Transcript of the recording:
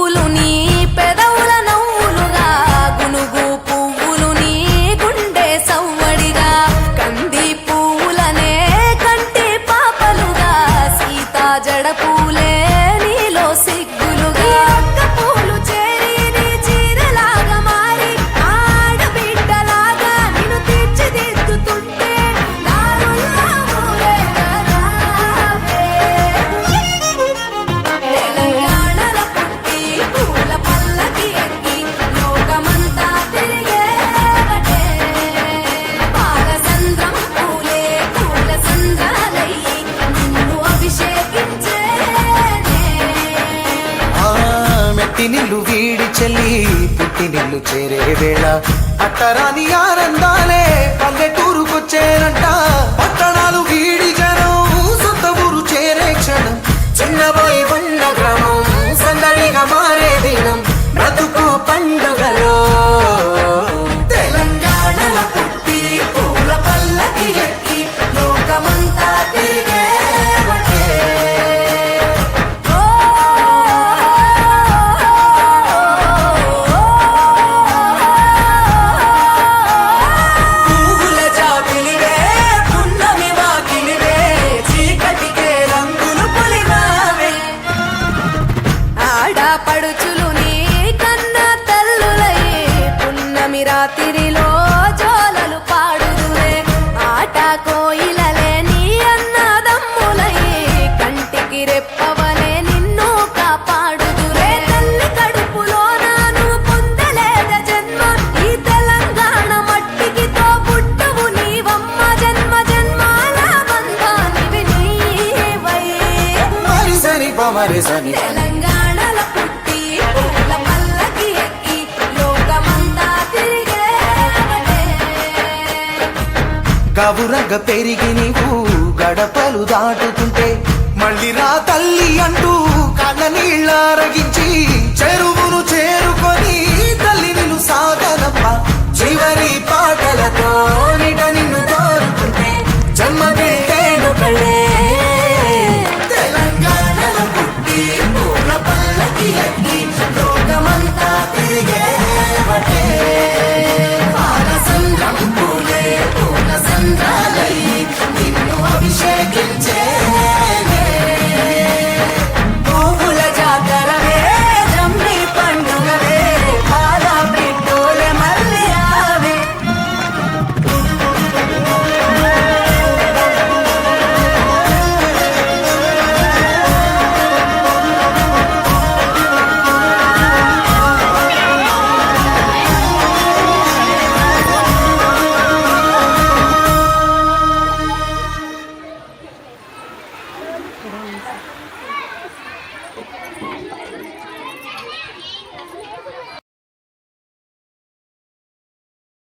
పువ్వులు నీ పెదవుల నవ్వులుగా గునుగు పువ్వులు నీ గుండె సవ్వడిగా కంది పువ్వులనే కంటి పాపలుగా సీతా జడ పూలే నీలో సిగ్గులుగా అక్క పూలు చేరి నీ చీరలాగా మారి ఆడబిడ్డలాగా నిన్ను తీర్చిదిద్దుతుంటే దారుల్లా ఊరేగరావే. తెలంగాణల పుట్టి పూల పల్లకి ఎక్కి లోకమంతా తిరిగేవటే. పాలసంద్రం పూలే పూల సంద్రాలయ్యి నిన్ను అభిషేకించేనే. మెట్టి నిల్లు వీడి చెల్లి పుట్టి నిల్లు చేరే వేళ అట్టరాని ఆనందాలే పల్లెటూరుకొచ్చేనంట. పట్టణాలు వీడి జనం సొంత ఊరు చేరే క్షణం చిన్నబోయి ఉన్న గ్రామం సందడిగా మారే దినం బ్రతుకు పండుగలో. తెలంగాణల పుట్టి పూల పల్లకి ఎక్కి లోకమంతా తిరిగేవటే. పువ్వుల జాబిలివే పున్నమి వాకిలివే చీకటికే రంగులు పొలిమావే. ఆడపడుచులు నీ కన్న తల్లులయ్యే పున్నమి రాత్రిలో జోలలు పాడుదురే. ఆట కోయిలలే నీ అన్నదమ్ములయ్యే కంటికి రెప్పవనే నిన్ను కాపాడుదురే. తల్లి కడుపులో నాను పొందలేద జన్మ ఈ తెలంగాణ మట్టికి తో పుట్టవు నీవమ్మ. జన్మ జన్మాల బంధానివి నీవై. మరిసని పమరిసని తెలంగాణల పుట్టి పూల పల్లకి ఎక్కి లోకమంతా తిరిగేవటే. గవురగ పెరిగి నీవు గడపలు దాటుతుంటే మళ్ళీ రా తల్లి అంటూ కళ్ళ నీళ్ళ రగించి చెరు